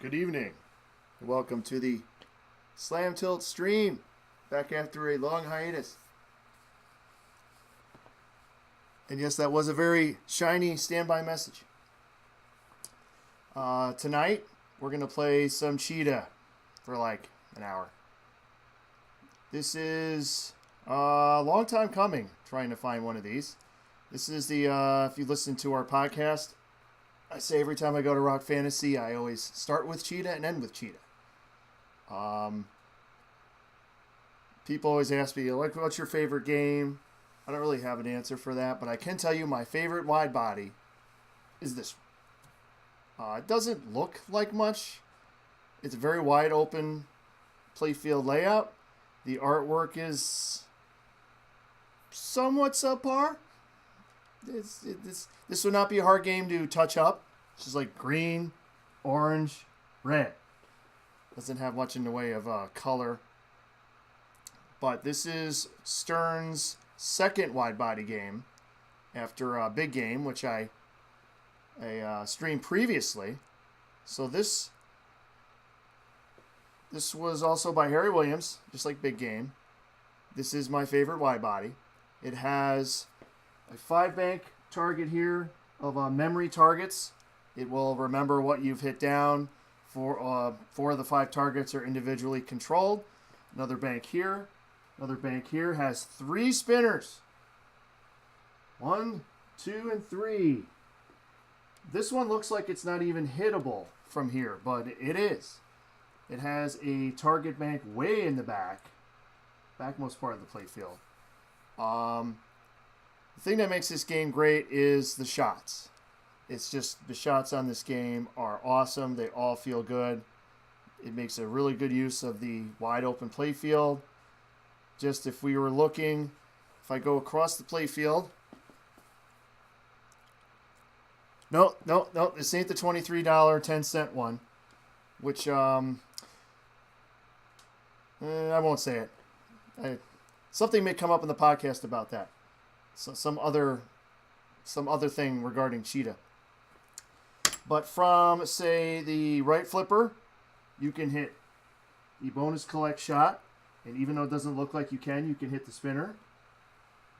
Good evening. Welcome to the Slam Tilt stream. Back after a long hiatus. And yes, that was a very shiny standby message. Tonight, we're going to play some Cheetah for like an hour. This is a long time coming, trying to find one of these. This is the, if you listen to our podcast, I say every time I go to Rock Fantasy, I always start with Cheetah and end with Cheetah. People always ask me, like, what's your favorite game? I don't really have an answer for that, but I can tell you my favorite wide body is this one. It doesn't look like much. It's a very wide open playfield layout. The artwork is somewhat subpar. This would not be a hard game to touch up. It's just like green, orange, red. Doesn't have much in the way of color. But this is Stern's second wide body game after a big game, which I streamed previously. So this was also by Harry Williams, just like Big Game. This is my favorite wide body. It has a 5-bank target here of memory targets. It will remember what you've hit down. Four of the 5 targets are individually controlled. Another bank here. Another bank here has 3 spinners. 1, 2, and 3. This one looks like it's not even hittable from here, but it is. It has a target bank way in the backmost part of the playfield. The thing that makes this game great is the shots. It's just the shots on this game are awesome. They all feel good. It makes a really good use of the wide open playfield. Just if we were looking, if I go across the playfield. No, this ain't the $23.10 one, which I won't say it. Something may come up in the podcast about that. So some other thing regarding Cheetah. But from, say, the right flipper, you can hit the bonus collect shot. And even though it doesn't look like you can hit the spinner.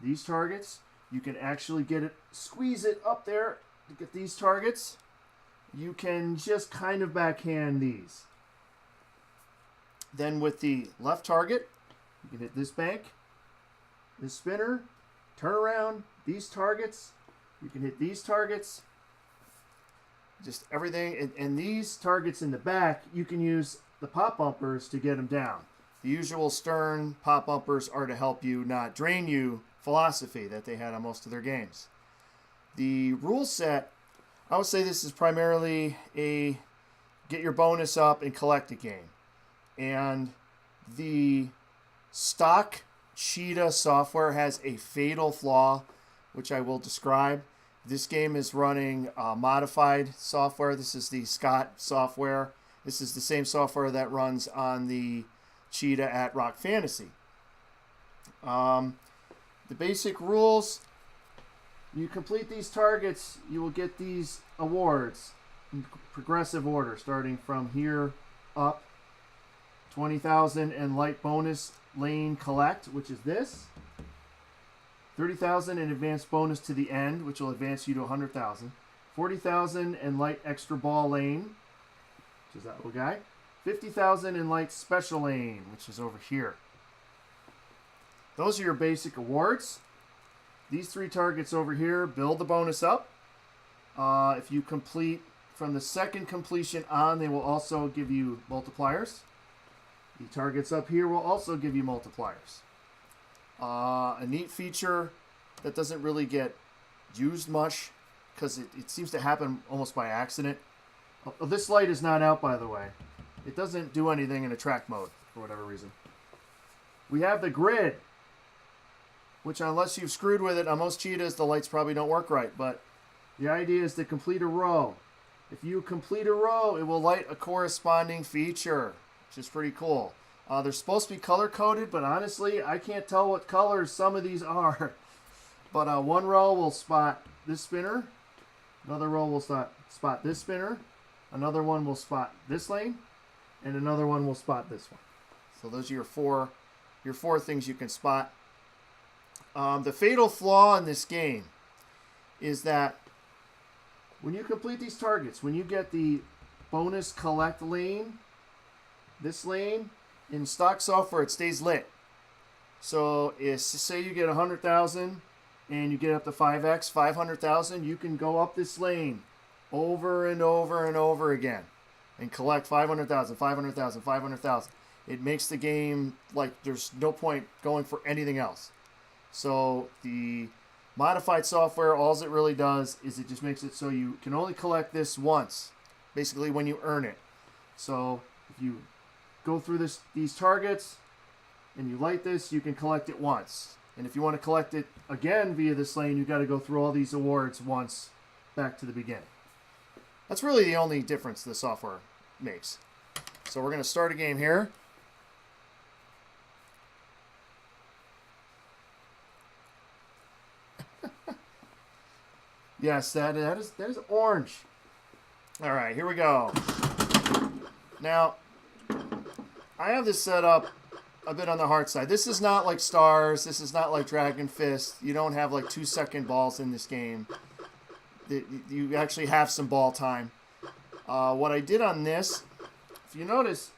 These targets, you can actually squeeze it up there to get these targets. You can just kind of backhand these. Then with the left target, you can hit this bank, this spinner, turn around, these targets. You can hit these targets. Just everything. And these targets in the back, you can use the pop bumpers to get them down. The usual Stern pop bumpers are to help you, not drain you philosophy that they had on most of their games. The rule set, I would say this is primarily a get your bonus up and collect a game. And the stock Cheetah software has a fatal flaw, which I will describe. This game is running modified software. This is the Scott software. This is the same software that runs on the Cheetah at Rock Fantasy. The basic rules, you complete these targets, you will get these awards in progressive order, starting from here up. 20,000 and light bonus lane collect, which is this. 30,000 in advanced bonus to the end, which will advance you to 100,000. 40,000 in light extra ball lane, which is that little guy. 50,000 in light special lane, which is over here. Those are your basic awards. These 3 targets over here build the bonus up. If you complete from the second completion on, they will also give you multipliers. The targets up here will also give you multipliers. A neat feature that doesn't really get used much because it seems to happen almost by accident. Oh, this light is not out, by the way. It doesn't do anything in attract mode for whatever reason. We have the grid, which unless you've screwed with it on most Cheetahs, the lights probably don't work right. But the idea is to complete a row. If you complete a row, it will light a corresponding feature, which is pretty cool. They're supposed to be color-coded, but honestly, I can't tell what colors some of these are. But one row will spot this spinner. Another row will spot this spinner. another one will spot this lane, and another one will spot this one. So those are your four things you can spot. The fatal flaw in this game is that when you complete these targets, when you get the bonus collect lane, this lane, in stock software it stays lit. So say you get 100,000 and you get up to 5x, 500,000, you can go up this lane over and over and over again and collect 500,000, 500,000, 500,000. It makes the game like there's no point going for anything else. So the modified software, all it really does is it just makes it so you can only collect this once, basically when you earn it. So if you go through these targets and you light this, you can collect it once. And if you want to collect it again via this lane, you've got to go through all these awards once back to the beginning. That's really the only difference the software makes. So we're going to start a game here. Yes, that is orange. All right, here we go. Now, I have this set up a bit on the hard side. This is not like Stars. This is not like Dragon Fist. You don't have like 2-second balls in this game. You actually have some ball time. What I did on this, if you notice,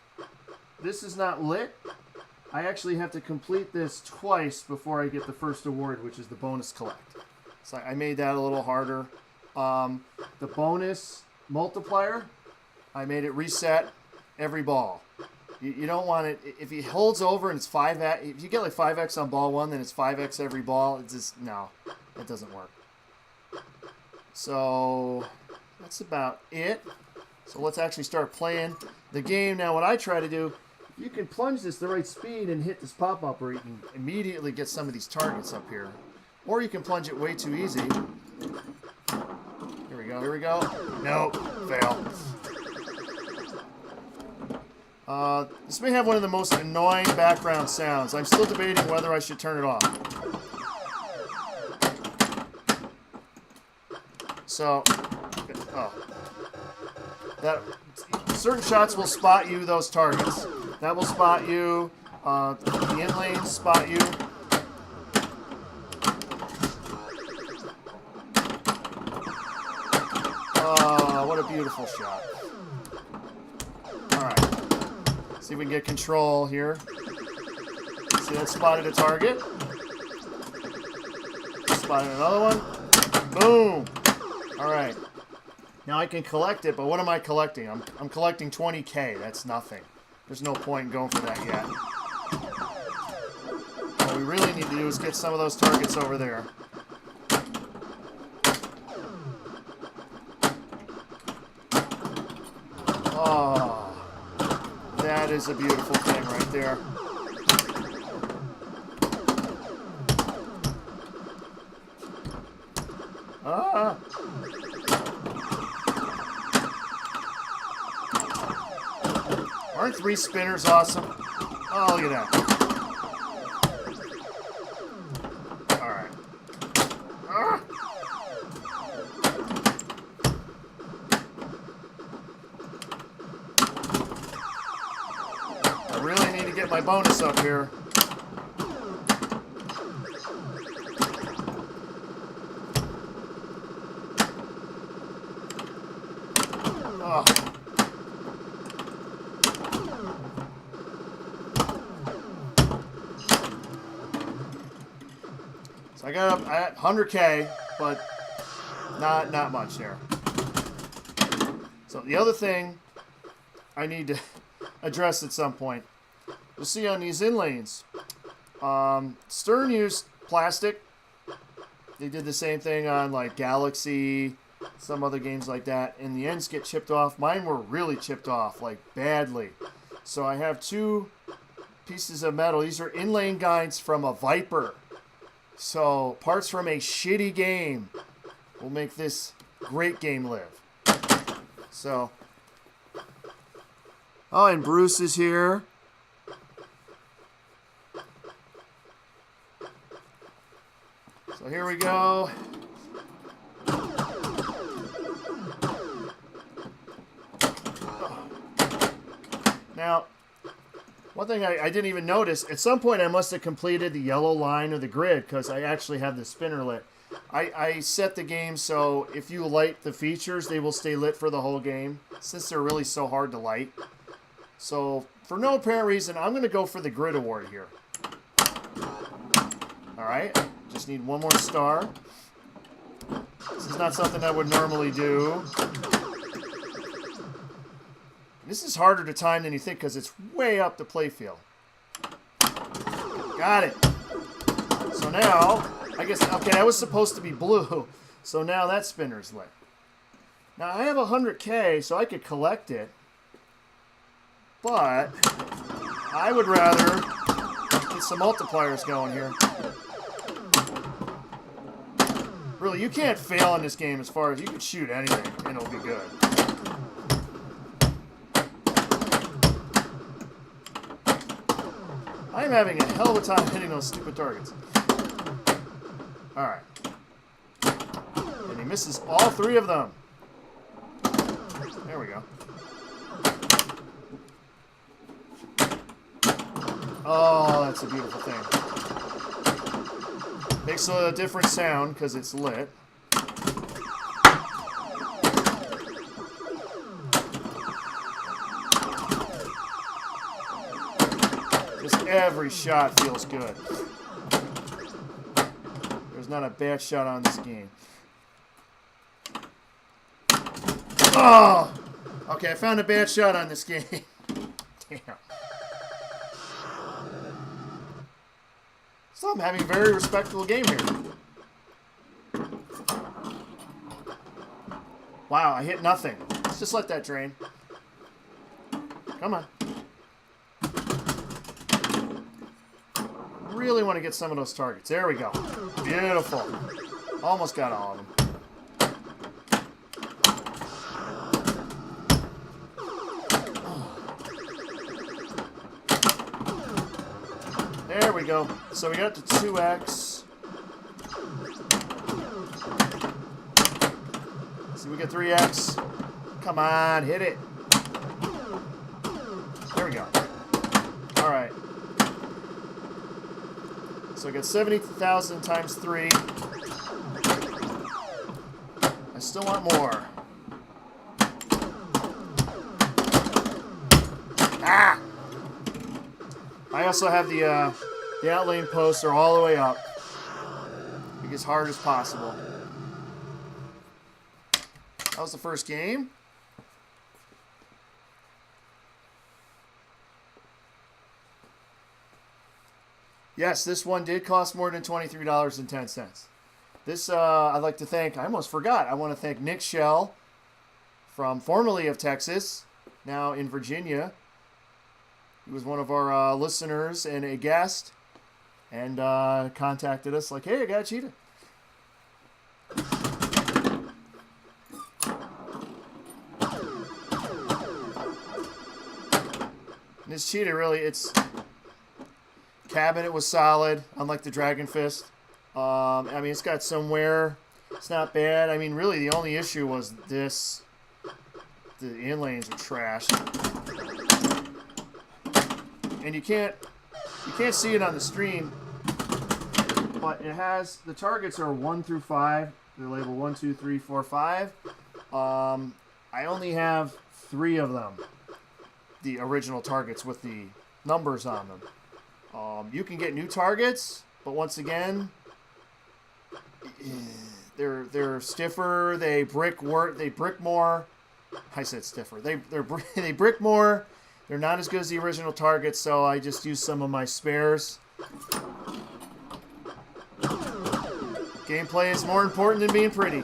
this is not lit. I actually have to complete this twice before I get the first award, which is the bonus collect. So I made that a little harder. The bonus multiplier, I made it reset every ball. You don't want it, if it holds over and it's 5x, if you get like 5x on ball 1, then it's 5x every ball. It's just, no, it doesn't work. So that's about it. So let's actually start playing the game. Now what I try to do, you can plunge this the right speed and hit this pop-up where you can immediately get some of these targets up here. Or you can plunge it way too easy. Here we go, here we go. Nope, fail. This may have one of the most annoying background sounds. I'm still debating whether I should turn it off. So, certain shots will spot you those targets. That will spot you. The in lanes spot you. What a beautiful shot. Alright. See if we can get control here. See, that spotted a target. Spotted another one. Boom! Alright. Now I can collect it, but what am I collecting? I'm collecting 20K. That's nothing. There's no point in going for that yet. What we really need to do is get some of those targets over there. Oh, that is a beautiful thing right there. Ah! Aren't 3 spinners awesome? Oh, look at that. Alright. Ah! I really need to get my bonus up here. Oh. So I got up at 100K, but not much there. So the other thing I need to address at some point, you'll see on these in lanes, Stern used plastic. They did the same thing on like Galaxy, some other games like that, and the ends get chipped off. Mine were really chipped off, like badly. So I have 2 pieces of metal. These are in-lane guides from a Viper. So parts from a shitty game will make this great game live. So, oh, and Bruce is here. So here we go. Now, one thing I didn't even notice, at some point I must have completed the yellow line of the grid because I actually have the spinner lit. I set the game so if you light the features, they will stay lit for the whole game since they're really so hard to light. So, for no apparent reason, I'm going to go for the grid award here. Alright, just need one more star. This is not something I would normally do. This is harder to time than you think because it's way up the playfield. Got it. So now, I guess, okay, that was supposed to be blue. So now that spinner's lit. Now I have 100K, so I could collect it. But I would rather get some multipliers going here. Really, you can't fail in this game as far as you can shoot anything and it'll be good. I am having a hell of a time hitting those stupid targets. Alright. And he misses all 3 of them. There we go. Oh, that's a beautiful thing. Makes a different sound because it's lit. Just every shot feels good. There's not a bad shot on this game. Oh! Okay, I found a bad shot on this game. Damn. So I'm having a very respectable game here. Wow, I hit nothing. Let's just let that drain. Come on. Really want to get some of those targets. There we go. Beautiful. Almost got all of them. There we go. So we got to 2x. See, we get 3x. Come on, hit it. There we go. All right. So I got 70,000 times 3. I still want more. Ah! I also have the outlane posts are all the way up. Make it as hard as possible. That was the first game. Yes, this one did cost more than $23.10. This, I'd like to thank, I almost forgot, I want to thank Nick Shell from formerly of Texas, now in Virginia. He was one of our listeners and a guest, and contacted us like, hey, I got a Cheetah. And this Cheetah really, its cabinet was solid, unlike the Dragon Fist. I mean, it's got some wear. It's not bad. I mean, really, the only issue was this. The inlanes are trash. And you can't see it on the stream, but it has, the targets are 1 through 5. They're labeled 1, 2, 3, 4, 5. I only have 3 of them, the original targets with the numbers on them. You can get new targets, but once again, they're stiffer. They brick more. I said stiffer. They brick more. They're not as good as the original targets, so I just use some of my spares. Gameplay is more important than being pretty.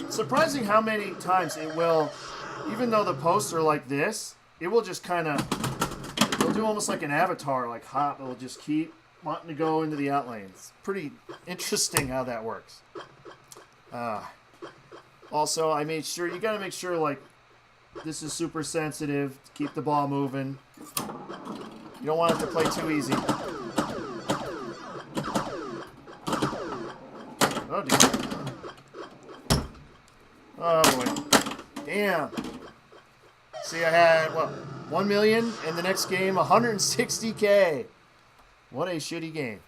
Surprising how many times it will, even though the posts are like this, it will just kind of, it'll do almost like an avatar, like hop. It'll just keep wanting to go into the outlanes. Pretty interesting how that works. Also, I made sure, you got to make sure, like, this is super sensitive to keep the ball moving. You don't want it to play too easy. 1 million, and the next game 160K. What a shitty game.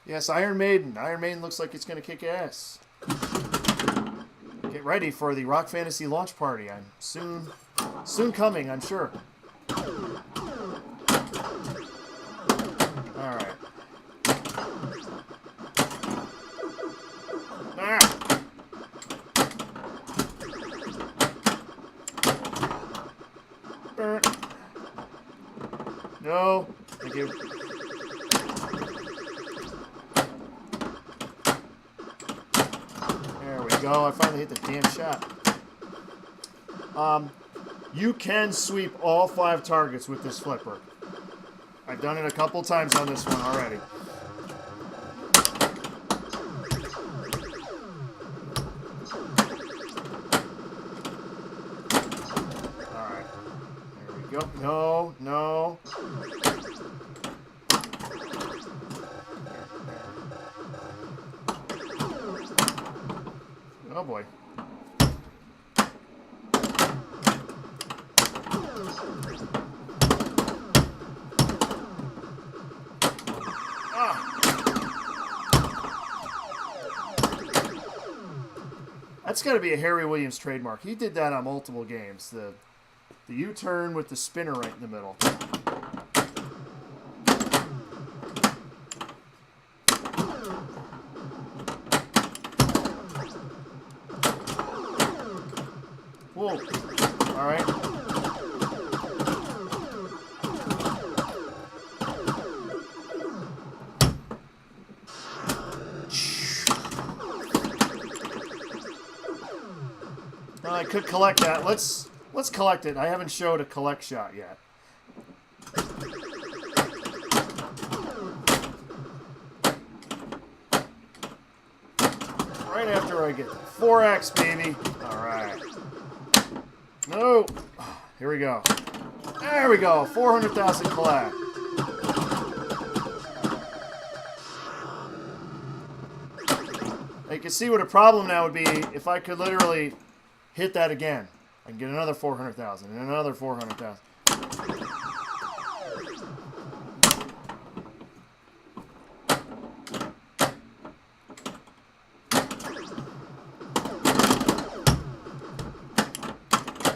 Yes, Iron Maiden. Iron Maiden looks like it's going to kick ass. Get ready for the Rock Fantasy launch party. I'm soon coming, I'm sure. All right. Ah. No. Thank you. There we go. I finally hit the damn shot. You can sweep all 5 targets with this flipper. I've done it a couple times on this one already. Alright. There we go. No, no. Oh boy. That's got to be a Harry Williams trademark. He did that on multiple games. The U-turn with the spinner right in the middle. Whoa. All right. Well, I could collect that. Let's collect it. I haven't showed a collect shot yet. Right after I get 4X, baby. All right. No. Here we go. There we go. 400,000 collect. You can see what a problem now would be if I could literally hit that again. I can get another 400,000 and another 400,000.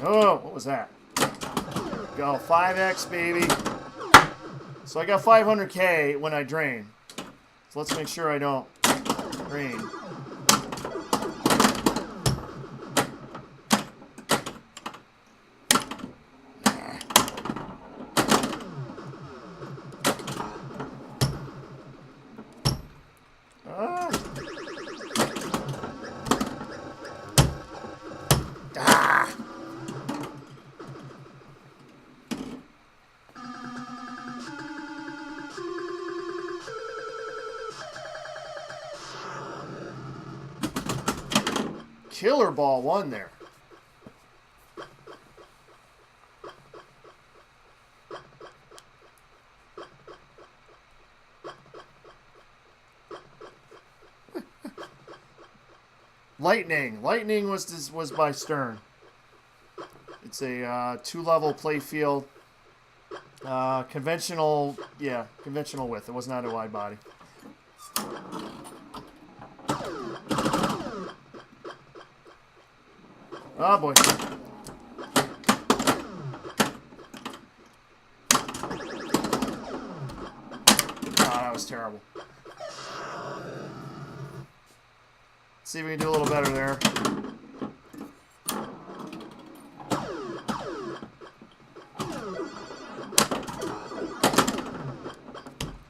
Oh, what was that? There we go. 5X, baby. So I got 500K when I drain. So let's make sure I don't drain. Killer ball one there. Lightning. Lightning was by Stern. It's a 2-level play field. Conventional width. It was not a wide body. Oh boy. Oh, that was terrible. Let's see if we can do a little better there.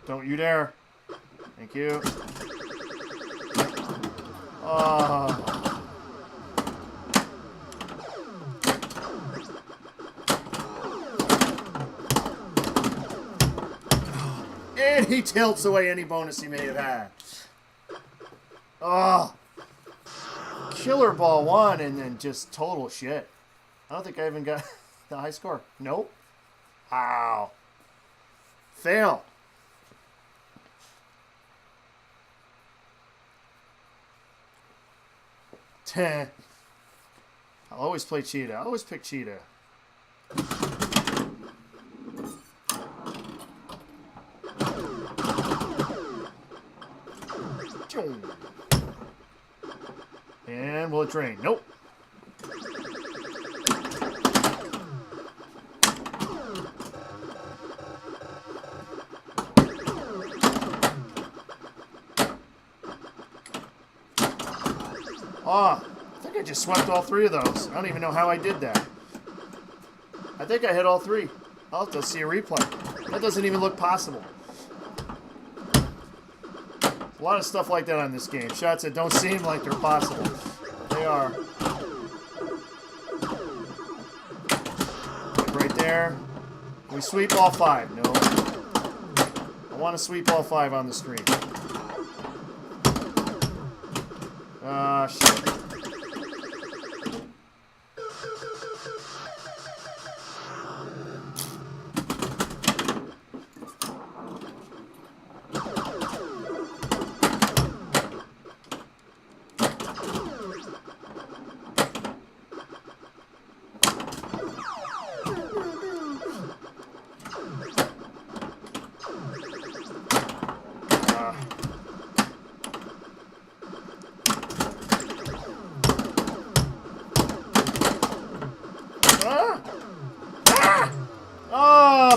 Don't you dare. Thank you. And he tilts away any bonus he may have had. Oh. Killer ball one and then just total shit. I don't think I even got the high score. Nope. Wow. Fail. I'll always play Cheetah. I'll always pick Cheetah. And will it drain? Nope. Oh, I think I just swept all three of those. I don't even know how I did that. I think I hit all three. I'll have to see a replay. That doesn't even look possible. A lot of stuff like that on this game. Shots that don't seem like they're possible. They are. Right there. Can we sweep all five? No. I want to sweep all five on the stream. Ah, shit.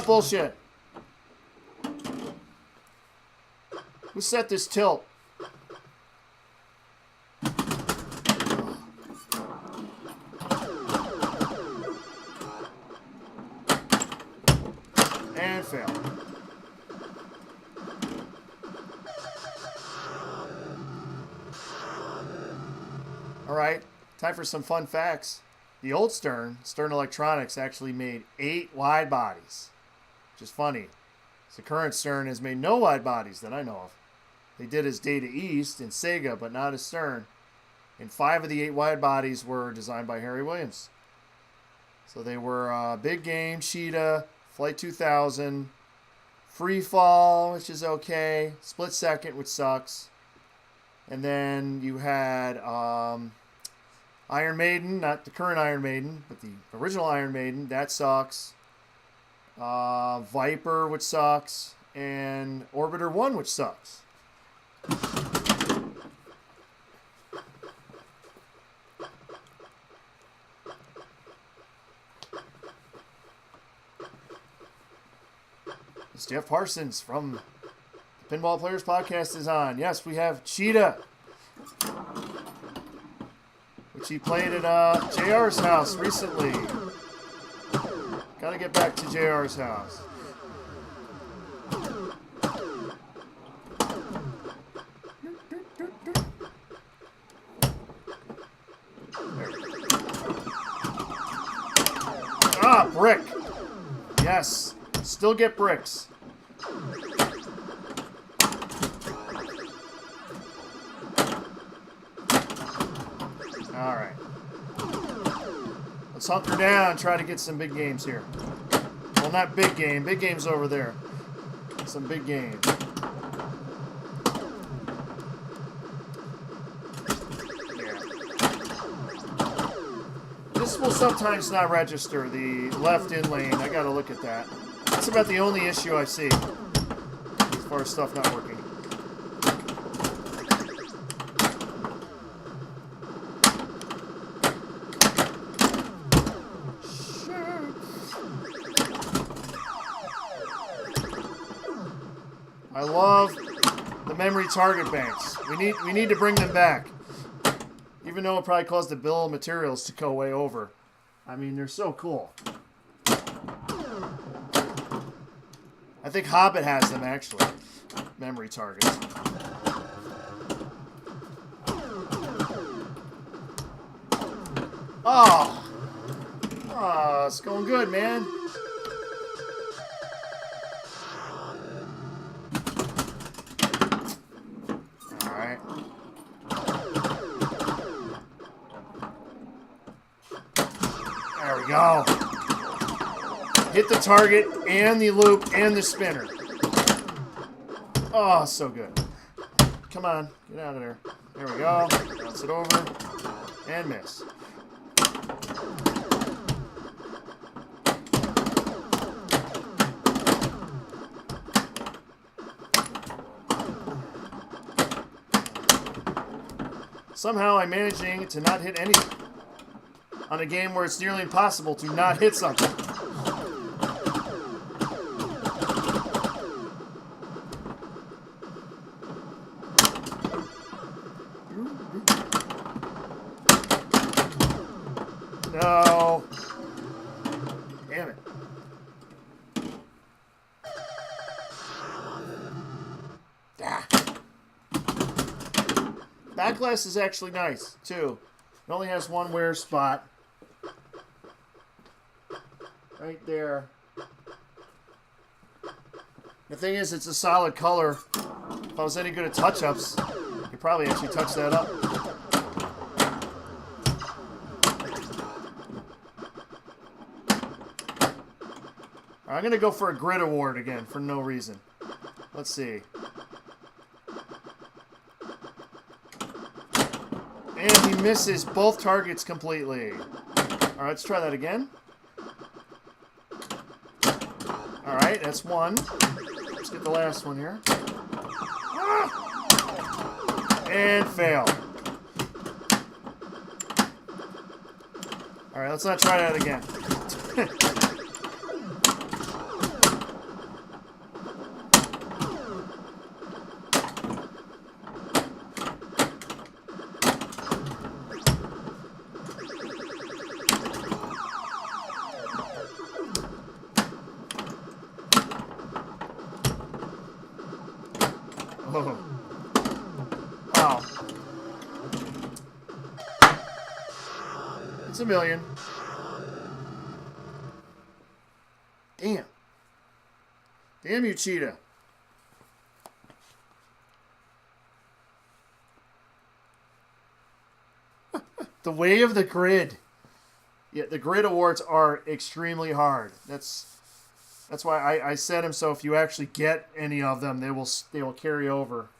Bullshit. Who set this tilt? And fail. All right, time for some fun facts. The old Stern Electronics, actually made 8 wide bodies. Which is funny. The current Stern has made no wide bodies that I know of. They did as Data East and Sega, but not as Stern. And 5 of the 8 wide bodies were designed by Harry Williams. So they were Big Game, Cheetah, Flight 2000, Free Fall, which is okay, Split Second, which sucks. And then you had Iron Maiden, not the current Iron Maiden, but the original Iron Maiden. That sucks. Viper, which sucks. And Orbiter 1, which sucks. Jeff Parsons from the Pinball Players Podcast is on. Yes, we have Cheetah, which he played at JR's house recently. Gotta get back to JR's house. Ah, brick. Yes, still get bricks. All right. Let's hunker down, try to get some big games here. Well, not big game. Big game's over there. Some big games. Yeah. This will sometimes not register, the left in lane. I gotta look at that. That's about the only issue I see as far as stuff not working. I love the memory target banks. We need to bring them back. Even though it probably caused the bill of materials to go way over. I mean, they're so cool. I think Hobbit has them, actually. Memory targets. Oh! Oh, it's going good, man. Alright. There we go. Hit the target and the loop and the spinner. Oh, so good. Come on. Get out of there. There we go. Bounce it over. And miss. Somehow I'm managing to not hit anything on a game where it's nearly impossible to not hit something. No. Damn it. Ah. Back glass is actually nice, too. It only has one wear spot. Right there. The thing is, it's a solid color. If I was any good at touch-ups, I could probably actually touch that up. I'm going to go for a grid award again for no reason. Let's see. And he misses both targets completely. All right, let's try that again. All right, that's one. Let's get the last one here. And fail. All right, let's not try that again. Oh. Wow. It's a million. Damn. Damn you, Cheetah. The way of the grid. Yeah, the grid awards are extremely hard. That's why I set them so if you actually get any of them, they will carry over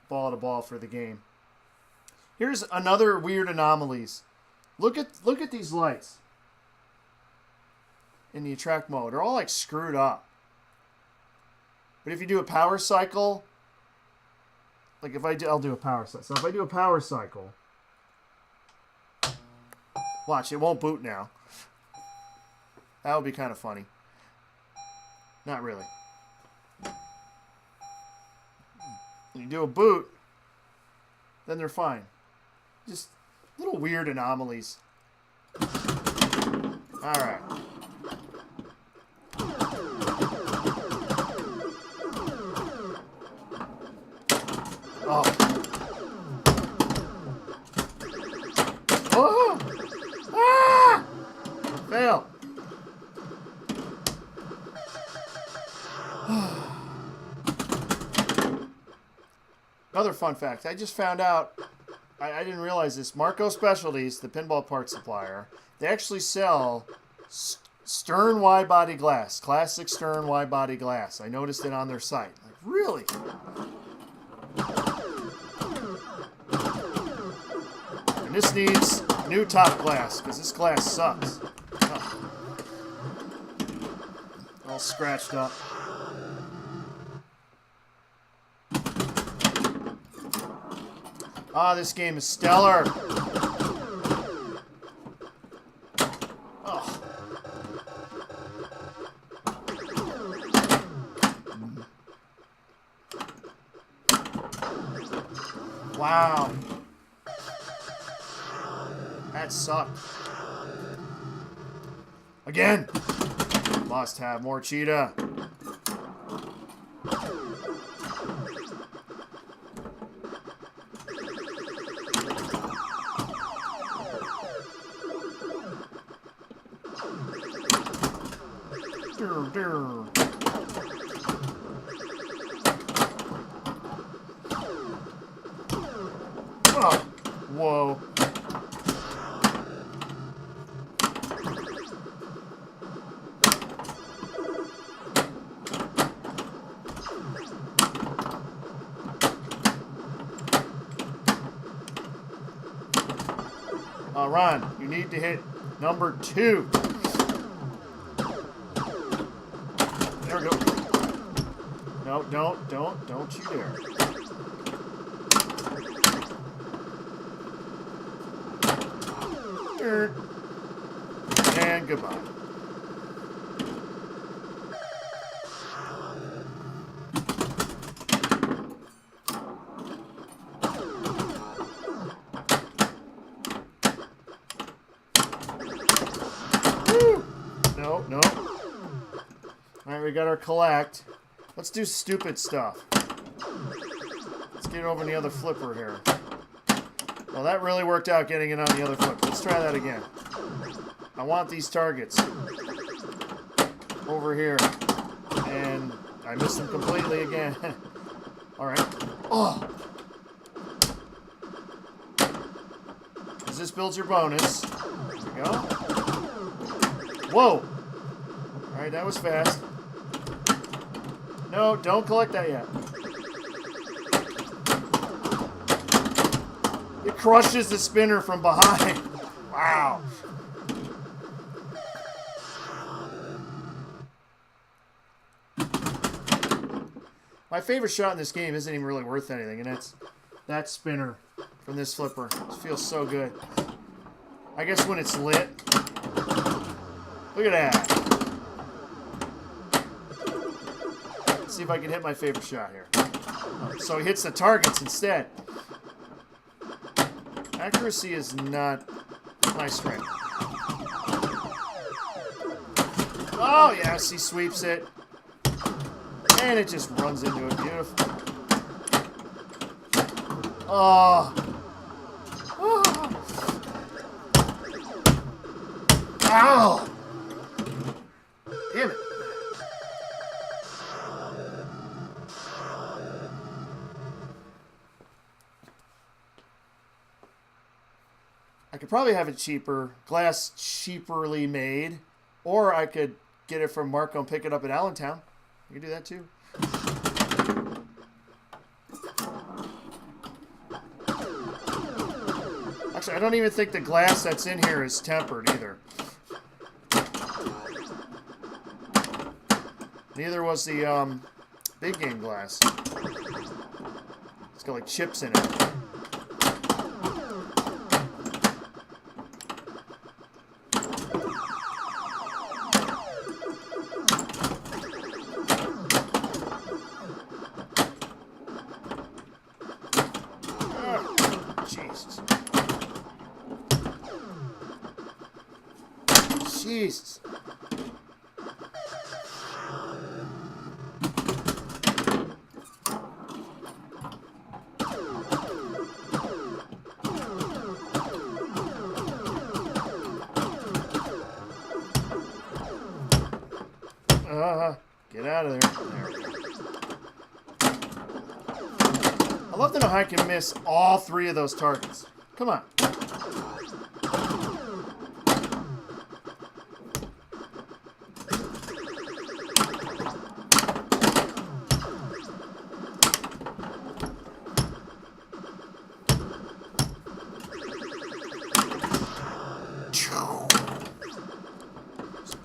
ball to ball for the game. Here's another weird anomalies. Look at these lights in the attract mode. They're all like screwed up. But if you do a power cycle, like I'll do a power cycle. So if I do a power cycle, watch, it won't boot now. That would be kind of funny. Not really. When you do a boot, then they're fine. Just little weird anomalies. Alright. Oh. Oh! Ah! Fail. Another fun fact. I just found out, I didn't realize this. Marco Specialties, the pinball parts supplier, they actually sell stern wide body glass. Classic stern wide body glass. I noticed it on their site. Like, really? And this needs new top glass, because this glass sucks. Ugh. All scratched up. Ah, this game is stellar. Oh. Wow. That sucked. Again. Must have more Cheetah. Oh, whoa. Ron, you need to hit number 2. There we go. No, don't you dare. And goodbye. No. Alright, we got our collect. Let's do stupid stuff. Let's get it over on the other flipper here. Well, that really worked out getting it on the other flipper. Let's try that again. I want these targets over here. And I missed them completely again. Alright. Oh! Because this builds your bonus. There we go. Whoa! Alright, that was fast. No, don't collect that yet. It crushes the spinner from behind. Wow. My favorite shot in this game isn't even really worth anything, and that's that spinner from this flipper. It feels so good. I guess when it's lit. Look at that. Let's see if I can hit my favorite shot here. So he hits the targets instead. Accuracy is not my strength. Oh, yes, he sweeps it. And it just runs into it. Beautiful. Oh. Oh. Ow. Damn it. I could probably have it cheaper, glass cheaperly made, or I could get it from Marco and pick it up at Allentown. You can do that too. Actually, I don't even think the glass that's in here is tempered either. Neither was the big game glass. It's got like chips in it. Jesus. Get out of there. There we go. I love to know how I can miss all 3 of those targets. Come on.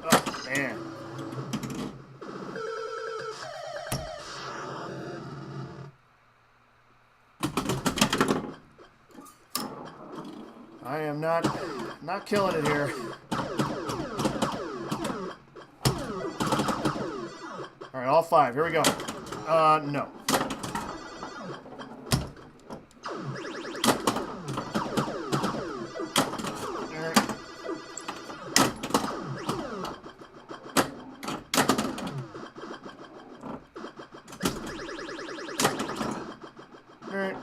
Oh, man. I am not killing it here. All right, all 5. Here we go. No. Alright.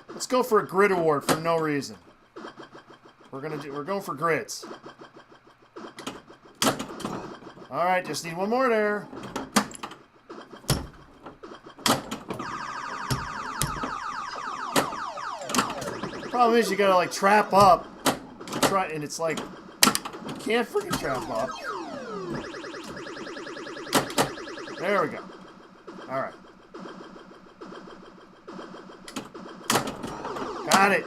Let's go for a grid award for no reason. We're going for grids. Alright, just need one more there. Problem is you gotta like trap up. And it's like you can't freaking trap up. There we go. Alright. Got it.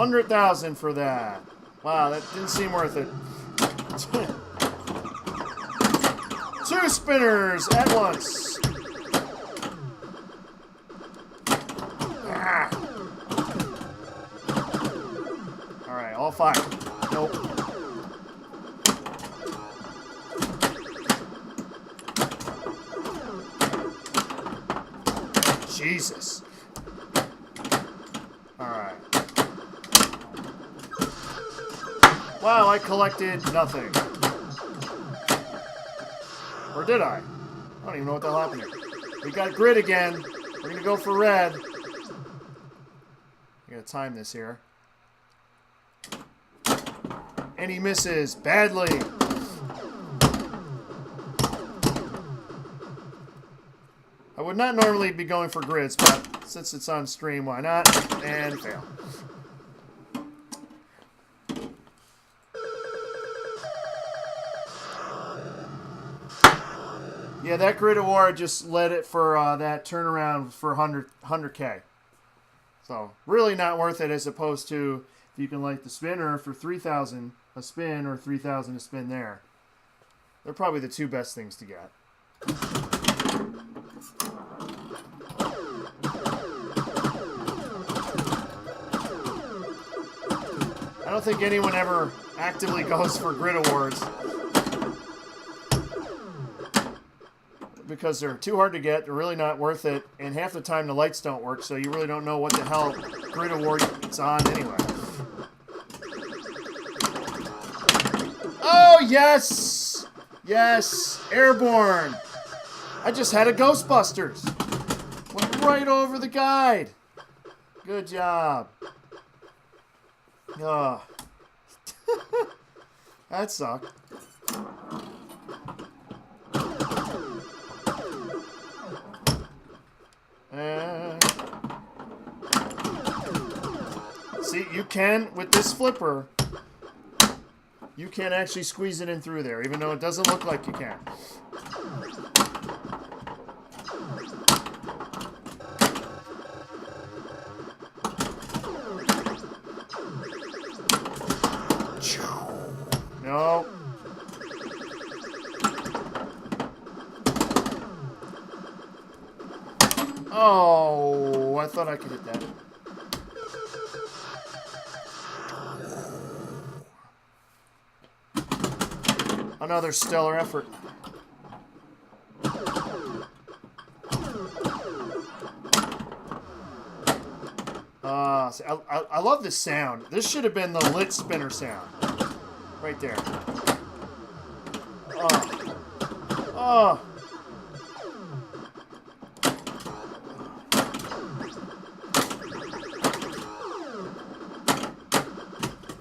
100,000 for that. Wow, that didn't seem worth it. 2 spinners at once. Ah. All right, all 5. Nope. Jesus. All right. Wow, I collected nothing. Or did I? I don't even know what the hell happened here. We got grid again. We're going to go for red. I got to time this here. And he misses badly. I would not normally be going for grids, but since it's on stream, why not? And fail. Yeah, that grid award just led it for that turnaround for 100K. So really not worth it, as opposed to if you can light the spinner for 3,000 a spin or 3,000 a spin there. They're probably the 2 best things to get. I don't think anyone ever actively goes for grid awards because they're too hard to get. They're really not worth it, and half the time the lights don't work, so you really don't know what the hell grid award it's on anyway. Oh, yes! Yes! Airborne! I just had a Ghostbusters. Went right over the guide. Good job. Oh. That sucked. See, you can, with this flipper, you can actually squeeze it in through there, even though it doesn't look like you can. No. Oh, I thought I could hit that. Another stellar effort. See, I love this sound. This should have been the lit spinner sound. Right there. Oh. Oh.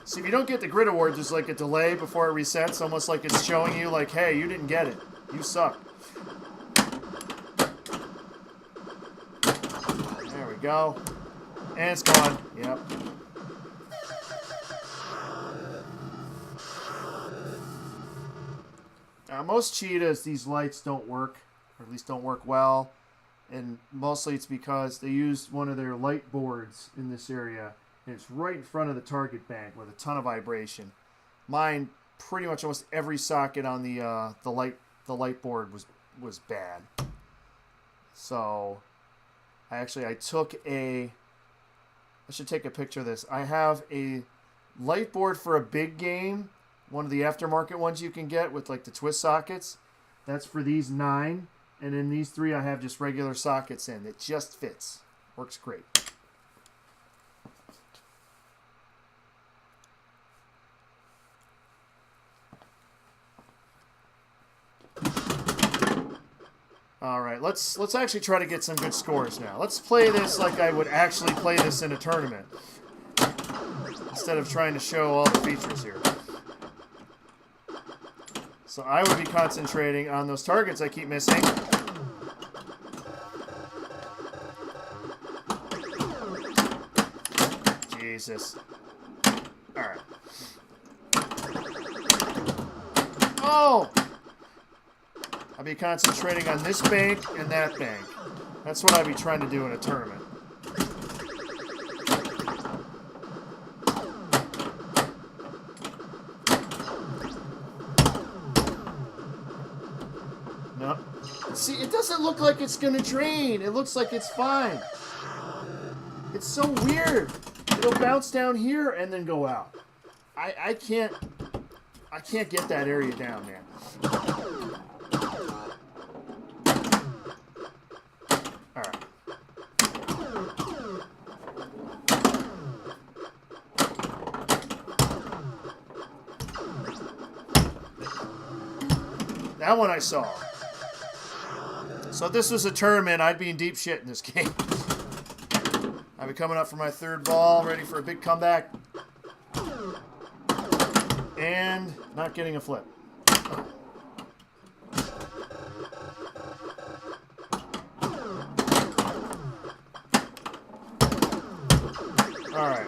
See, if you don't get the grid award, there's like a delay before it resets, almost like it's showing you like, hey, you didn't get it. You suck. There we go. And it's gone. Yep. Now, most cheetahs, these lights don't work, or at least don't work well. And mostly it's because they used one of their light boards in this area. And it's right in front of the target bank with a ton of vibration. Mine, pretty much almost every socket on the light board was bad. So I should take a picture of this. I have a light board for a big game, one of the aftermarket ones you can get with like the twist sockets. That's for these 9, and in these 3 I have just regular sockets in. It just fits. Works great. All right, let's actually try to get some good scores now. Let's play this like I would actually play this in a tournament, instead of trying to show all the features here. So I would be concentrating on those targets I keep missing. Jesus. All right. Oh! I'll be concentrating on this bank and that bank. That's what I'd be trying to do in a tournament. No. See, it doesn't look like it's going to drain. It looks like it's fine. It's so weird. It'll bounce down here and then go out. I can't get that area down, man. All right. That one I saw. So if this was a tournament, I'd be in deep shit in this game. I'd be coming up for my third ball, ready for a big comeback. And not getting a flip. Alright.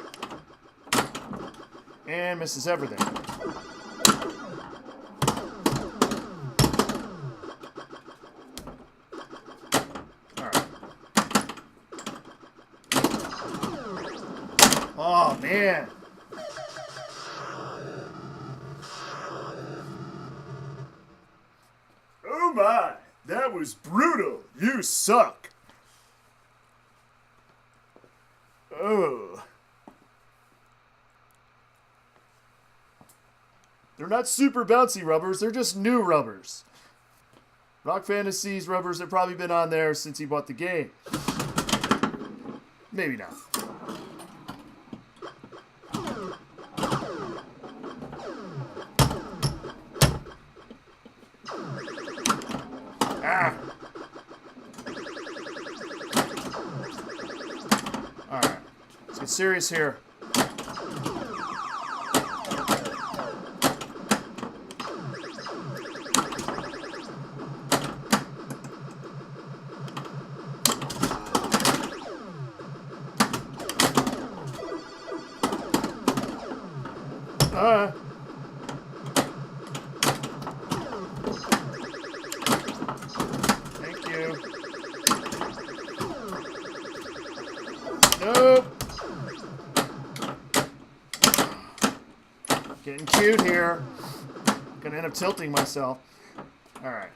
And misses everything. Oh, man. Oh, my. That was brutal. You suck. Oh. They're not super bouncy rubbers. They're just new rubbers. Rock Fantasy's rubbers have probably been on there since he bought the game. Maybe not. Ah. Alright. Let's get serious here. Thank you. Nope. Getting cute here. Gonna end up tilting myself. All right.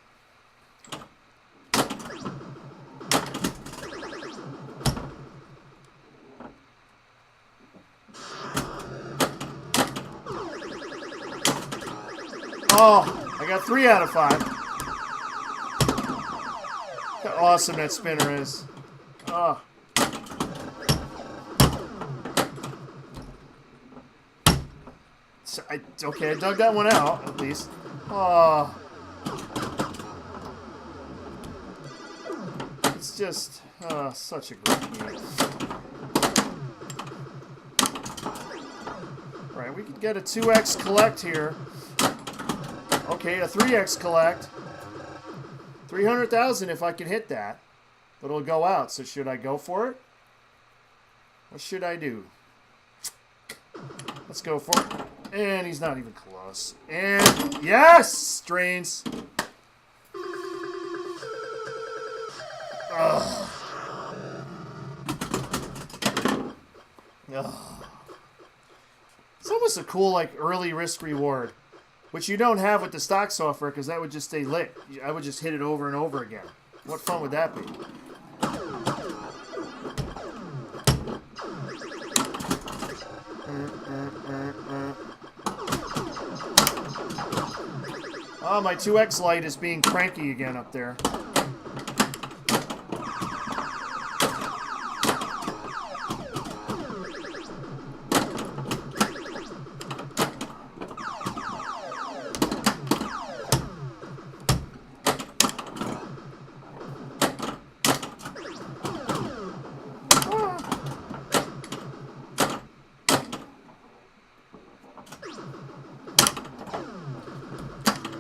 Oh, I got 3 out of 5. Look how awesome that spinner is. Oh. So okay, I dug that one out, at least. Oh. It's just such a great game. Alright, we could get a 2x collect here. Okay, a 3x collect. 300,000 if I can hit that. But it'll go out, so should I go for it? What should I do? Let's go for it. And he's not even close. And yes! Drains. Ugh. Ugh. It's almost a cool, like, early risk reward. Which you don't have with the stock software, because that would just stay lit. I would just hit it over and over again. What fun would that be? Oh, my 2X light is being cranky again up there.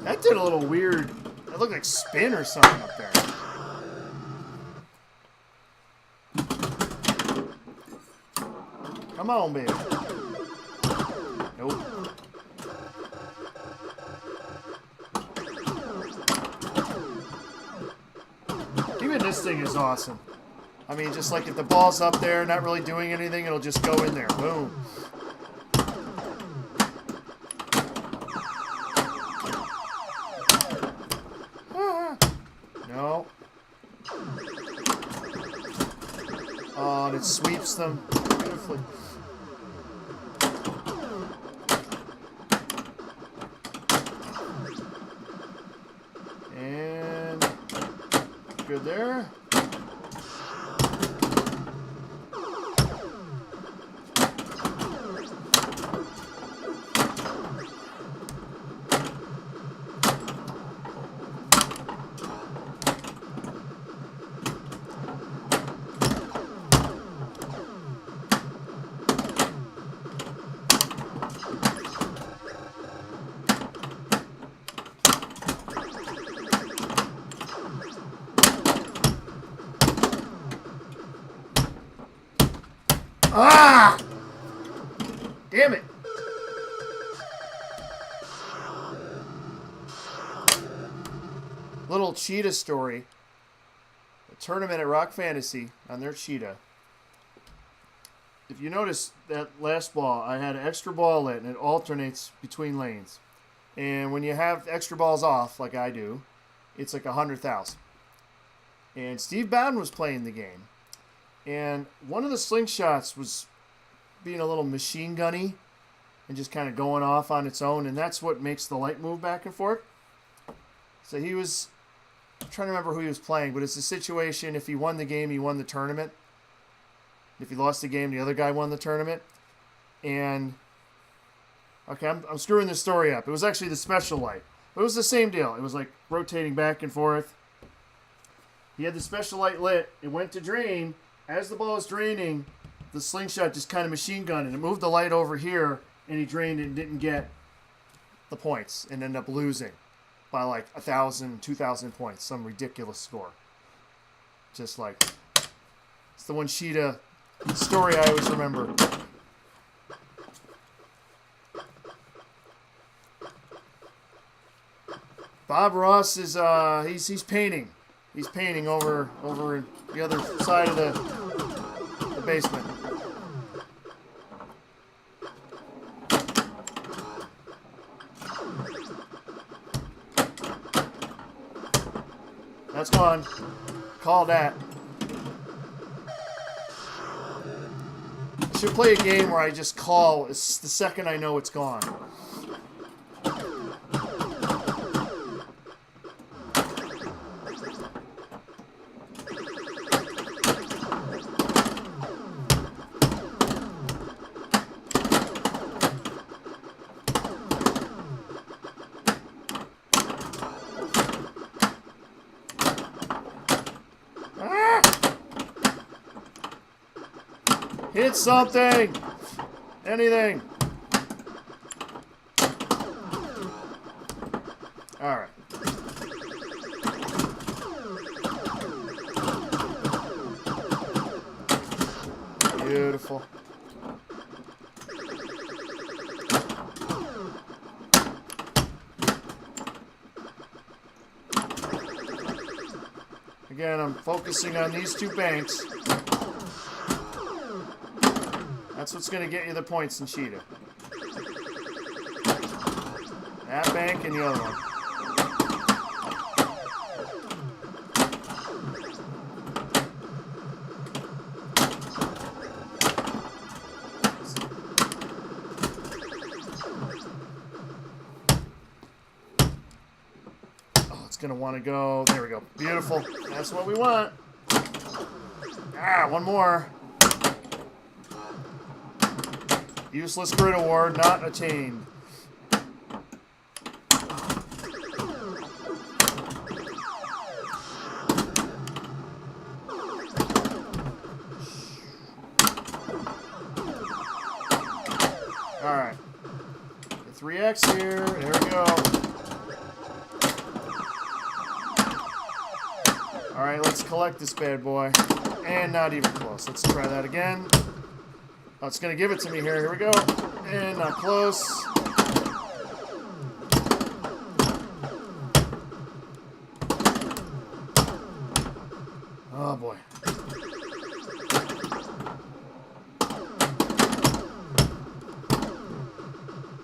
That did a little weird. That looked like spin or something up there. Come on, baby. Nope. Even this thing is awesome. I mean, just like if the ball's up there, not really doing anything, it'll just go in there. Boom. and it sweeps them beautifully. And good there. Ah! Damn it. Little Cheetah story. A tournament at Rock Fantasy on their Cheetah. If you notice that last ball, I had an extra ball lit and it alternates between lanes. And when you have extra balls off, like I do, it's like 100,000. And Steve Bowden was playing the game. And one of the slingshots was being a little machine gunny and just kind of going off on its own. And that's what makes the light move back and forth. So he was, I'm trying to remember who he was playing, but it's a situation, if he won the game, he won the tournament. If he lost the game, the other guy won the tournament. And, okay, I'm screwing this story up. It was actually the special light. But it was the same deal. It was like rotating back and forth. He had the special light lit. It went to drain. As the ball was draining, the slingshot just kind of machine gunned and it moved the light over here, and he drained it and didn't get the points and ended up losing by like 1,000, 2,000 points, some ridiculous score. Just like, it's the one Cheetah story I always remember. Bob Ross is he's painting. He's painting over the other side of the basement. That's gone. Call that. I should play a game where I just call the second I know it's gone. Hit something! Anything! Alright. Beautiful. Again, I'm focusing on these two banks. That's what's going to get you the points in Cheetah. That bank and the other one. Oh, it's going to want to go. There we go. Beautiful. That's what we want. Ah, one more. Useless grid award not attained. Alright. 3x here. There we go. Alright, let's collect this bad boy. And not even close. Let's try that again. Oh, it's going to give it to me here. Here we go. And not close. Oh, boy.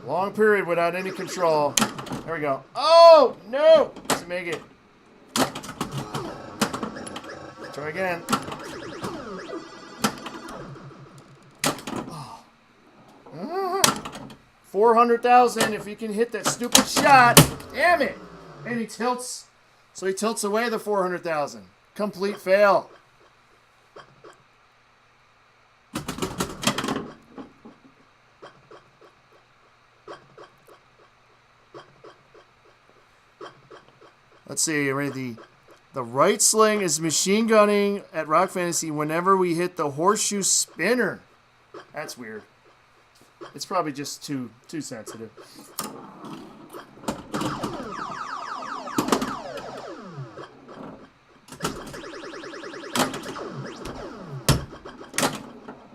Long period without any control. There we go. Oh, no! Doesn't make it. Try again. 400,000 if he can hit that stupid shot. Damn it. And he tilts. So he tilts away the 400,000. Complete fail. Let's see. The right sling is machine gunning at Rock Fantasy whenever we hit the horseshoe spinner. That's weird. It's probably just too sensitive.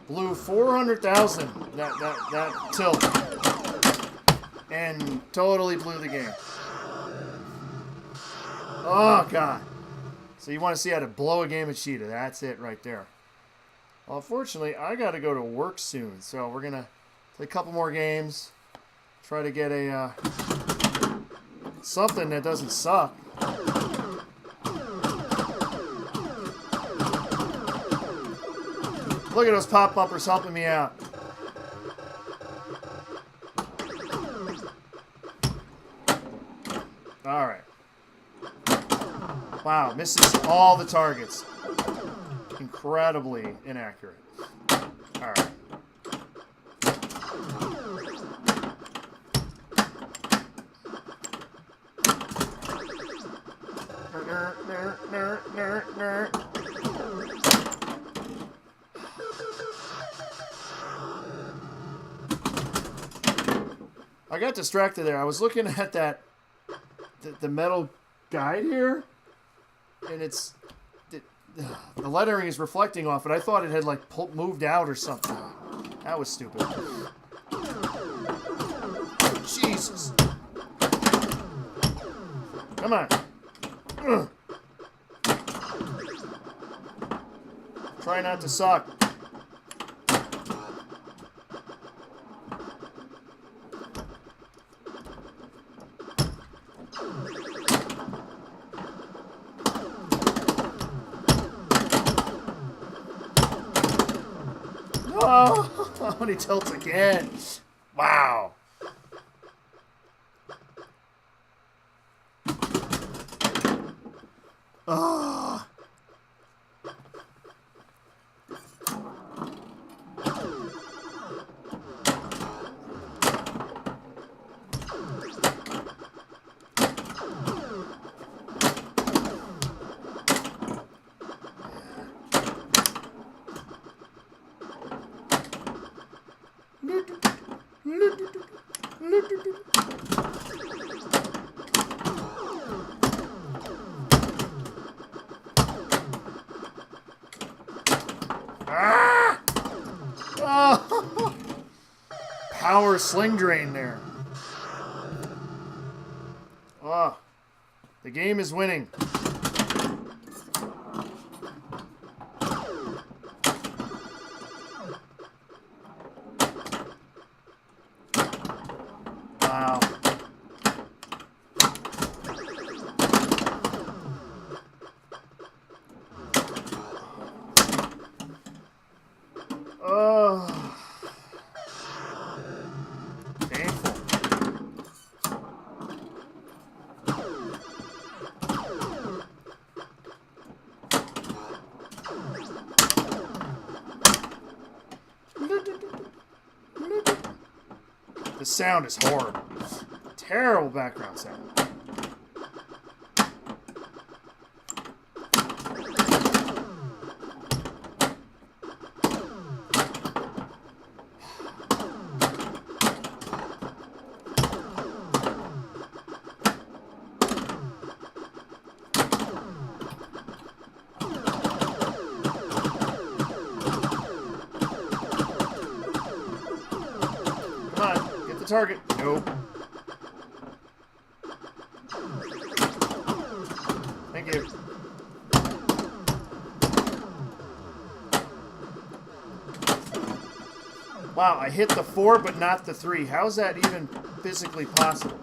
Blew 400,000 that tilt, and totally blew the game. Oh God! So you want to see how to blow a game of Cheetah? That's it right there. Well, unfortunately, I got to go to work soon, so we're gonna play a couple more games. Try to get a something that doesn't suck. Look at those pop bumpers helping me out. All right. Wow, misses all the targets. Incredibly inaccurate. All right. I got distracted there. I was looking at the metal guide here, and the lettering is reflecting off it. I thought it had like moved out or something. That was stupid. Jesus. Come on. Ugh. Try not to suck. Oh, and he tilts again. Wow. Oh. Ah! Oh. Power sling drain there. Oh, the game is winning. Wow. Oh. Painful. The sound is horrible. Terrible background sound. Come on, get the target. Nope. Thank you. Wow, I hit the 4 but not the 3. How is that even physically possible?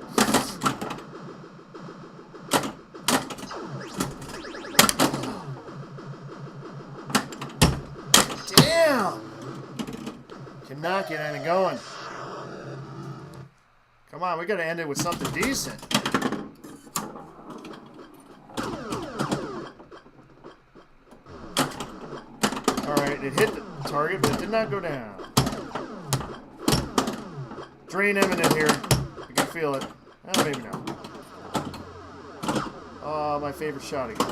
Damn! Cannot get anything going. Come on, we got to end it with something decent. Alright, it hit the target, but it did not go down. Drain imminent here. I can feel it. Oh, maybe not. Oh, my favorite shot again.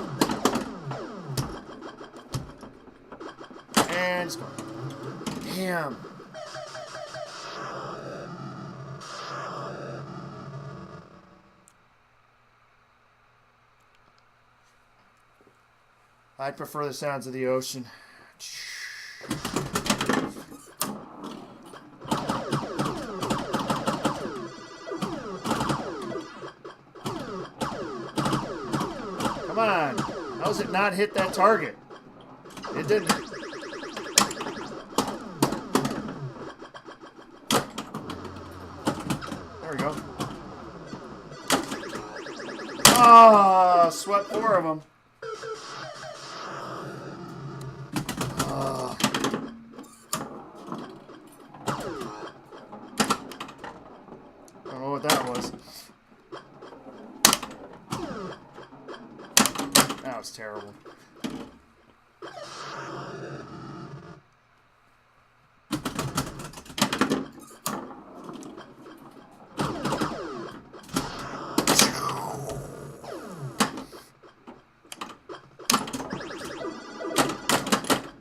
And it's gone. Damn. I'd prefer the sounds of the ocean. Come on. How does it not hit that target? It didn't. There we go. Ah, swept 4 of them. I don't know what that was. That was terrible.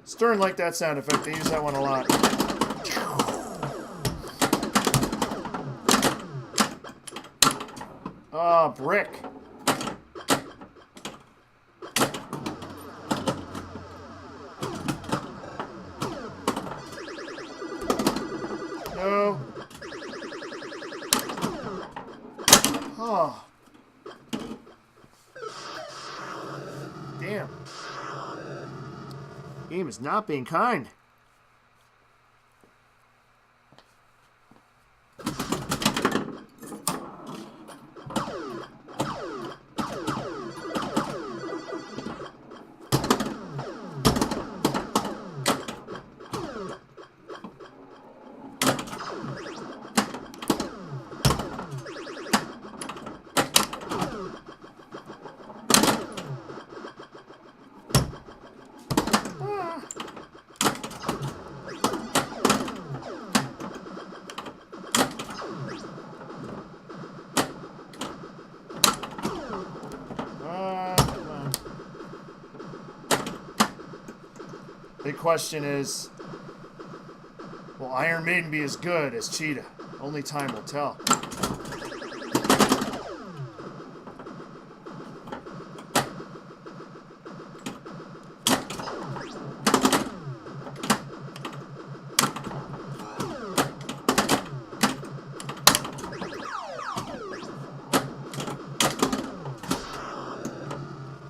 Stern liked that sound effect. They use that one a lot. Oh, brick. No. Oh. Damn. Game is not being kind. Big question is, will Iron Maiden be as good as Cheetah? Only time will tell.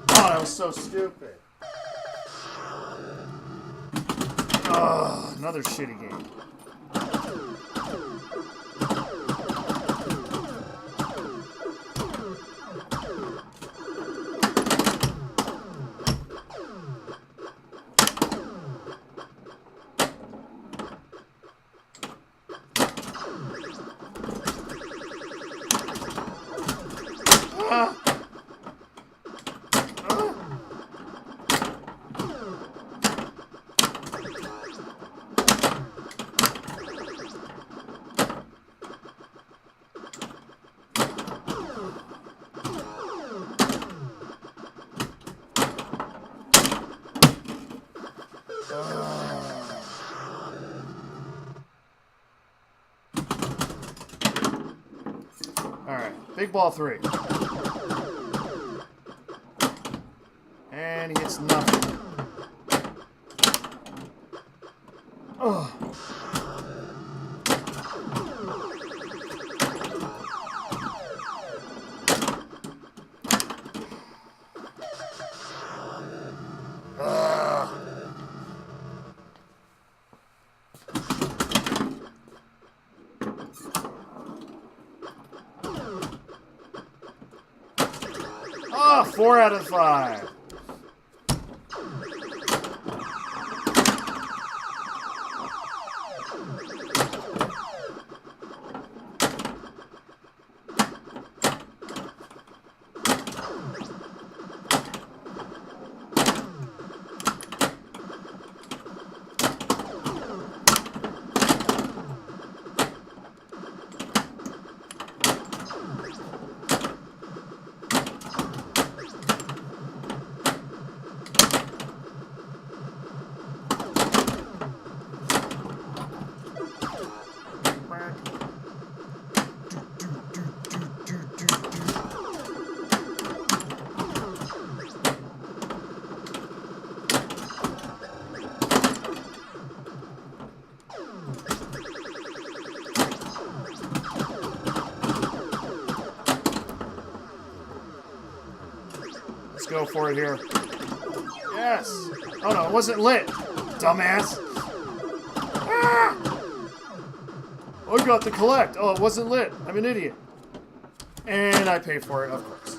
Oh, that was so stupid. Oh, another shitty game. Ah. Alright, big ball 3. And he hits nothing. Oh. Oh, 4 out of 5. Let's go for it here. Yes. Oh no, it wasn't lit. Dumbass. Ah! Oh, I got the collect. Oh, it wasn't lit. I'm an idiot. And I paid for it, of course.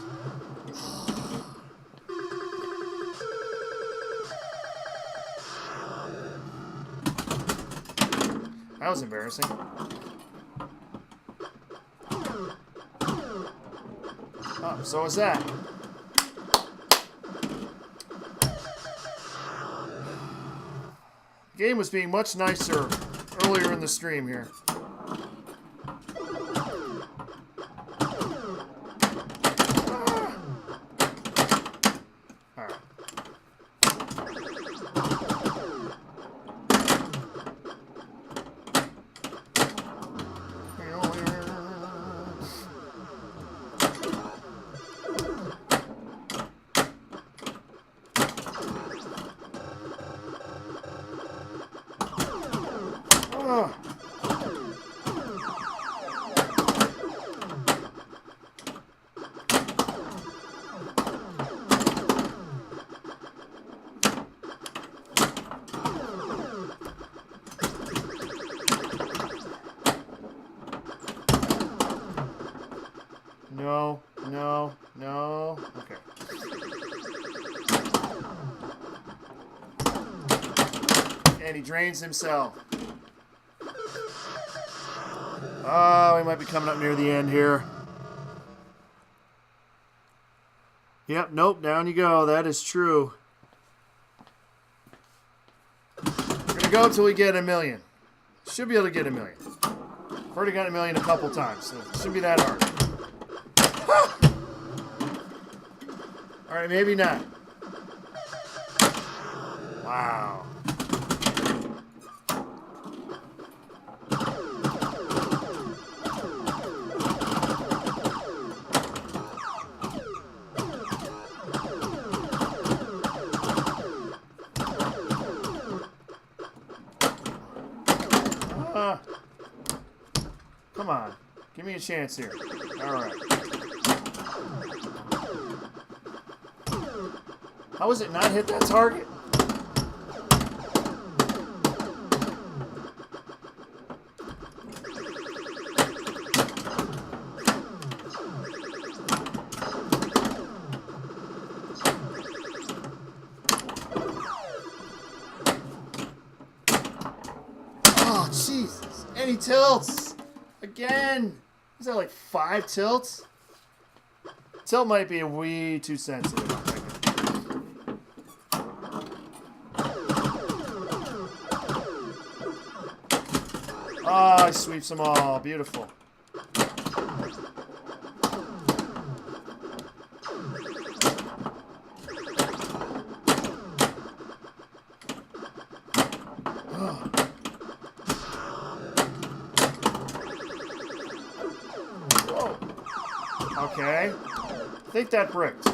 That was embarrassing. Oh, so was that. The game was being much nicer earlier in the stream here. No, no, no. Okay. And he drains himself. Oh, we might be coming up near the end here. Yep, nope, down you go. That is true. We're going to go until we get 1 million. Should be able to get 1 million. I've already got 1 million a couple times, so it shouldn't be that hard. Alright, maybe not. Wow. Come on. Give me a chance here. Alright. How was it not hit that target? Oh, Jesus. And he tilts. Again. Is that like 5 tilts? Tilt might be a wee too sensitive. Oh, he sweeps them all. Beautiful. Whoa. Okay. I think that bricked.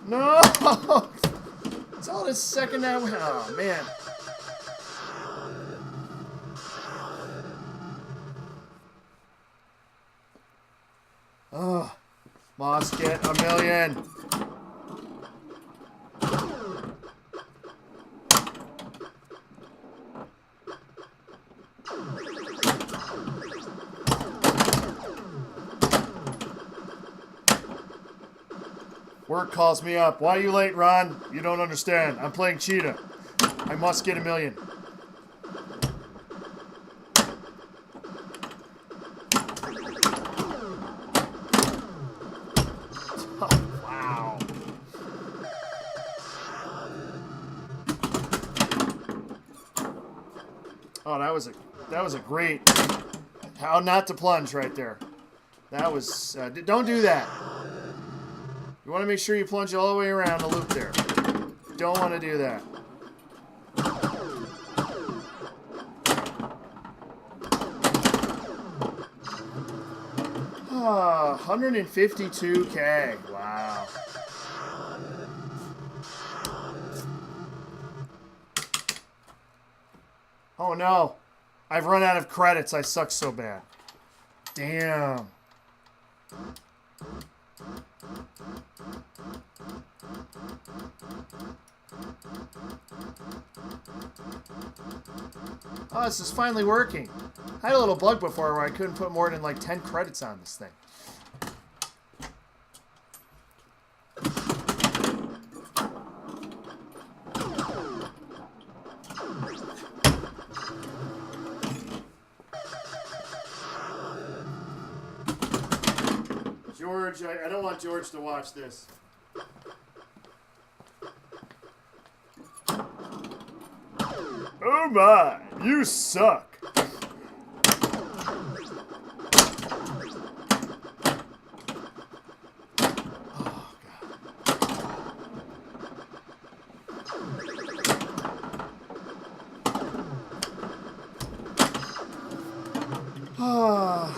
No! It's all this second that. Oh, man. Oh, must get 1 million. Work calls me up. Why are you late, Ron? You don't understand. I'm playing Cheetah. I must get 1 million. Oh, wow. Oh, that was a great how not to plunge right there. That was don't do that. You want to make sure you plunge all the way around the loop there. Don't want to do that. 152K. Wow. Oh no. I've run out of credits. I suck so bad. Damn. Oh, this is finally working. I had a little bug before where I couldn't put more than like 10 credits on this thing. George, I don't want George to watch this. Oh my, you suck. Oh,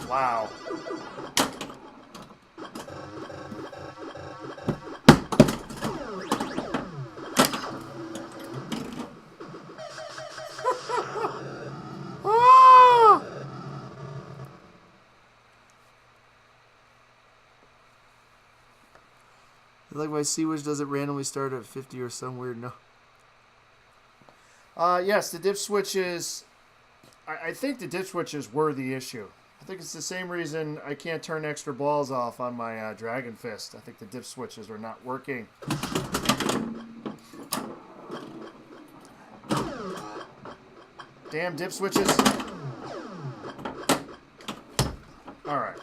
wow. Ah! Like my C-Wish does it randomly start at 50 or some weird no. Yes, the dip switches. I think the dip switches were the issue. I think it's the same reason I can't turn extra balls off on my Dragon Fist. I think the dip switches are not working. Damn dip switches. Alright.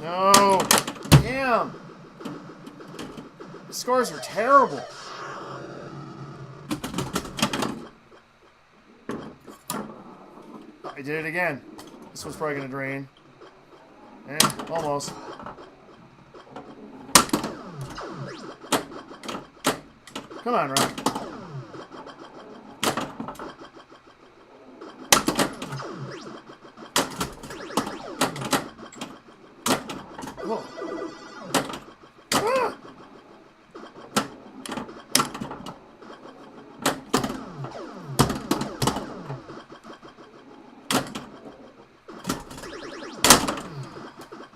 No. Damn. The scores are terrible. I did it again. This one's probably going to drain. Almost. Come on, Ron. Oh. Ah!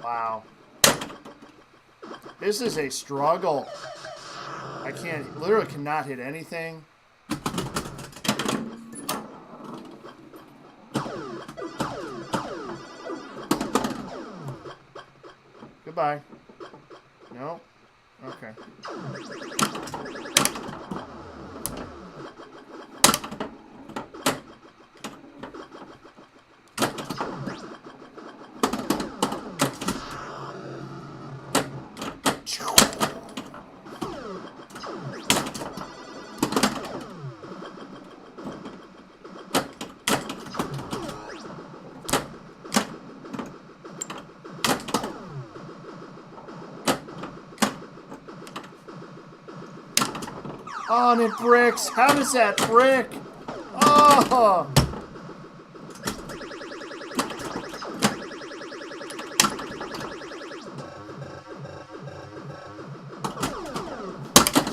Wow. This is a struggle. I literally cannot hit anything. Goodbye. No? Okay. Oh, and it bricks. How does that brick? Oh!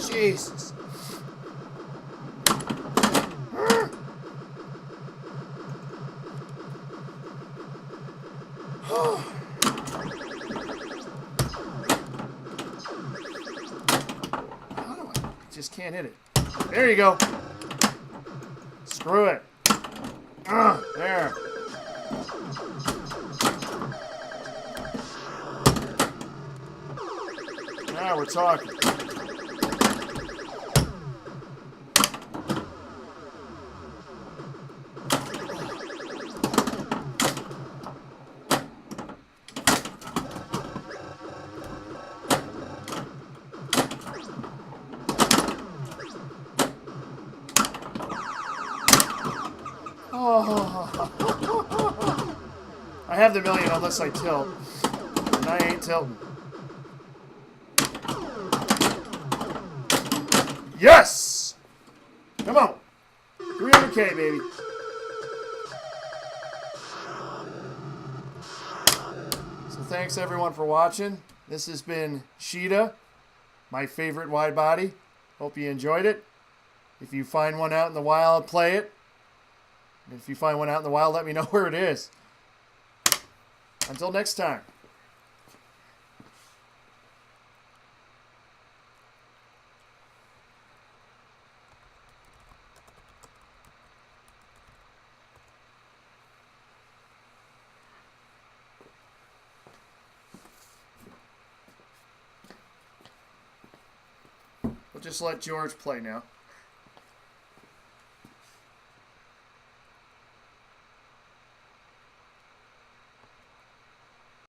Jesus. How do I just can't hit it? There you go. Screw it. There. Now we're talking. Oh. I have the million unless I tilt. And I ain't tilting. Yes! Come on. 300K, baby. So thanks everyone for watching. This has been Cheetah, my favorite wide body. Hope you enjoyed it. If you find one out in the wild, play it. And if you find one out in the wild, let me know where it is. Until next time. We'll just let George play now.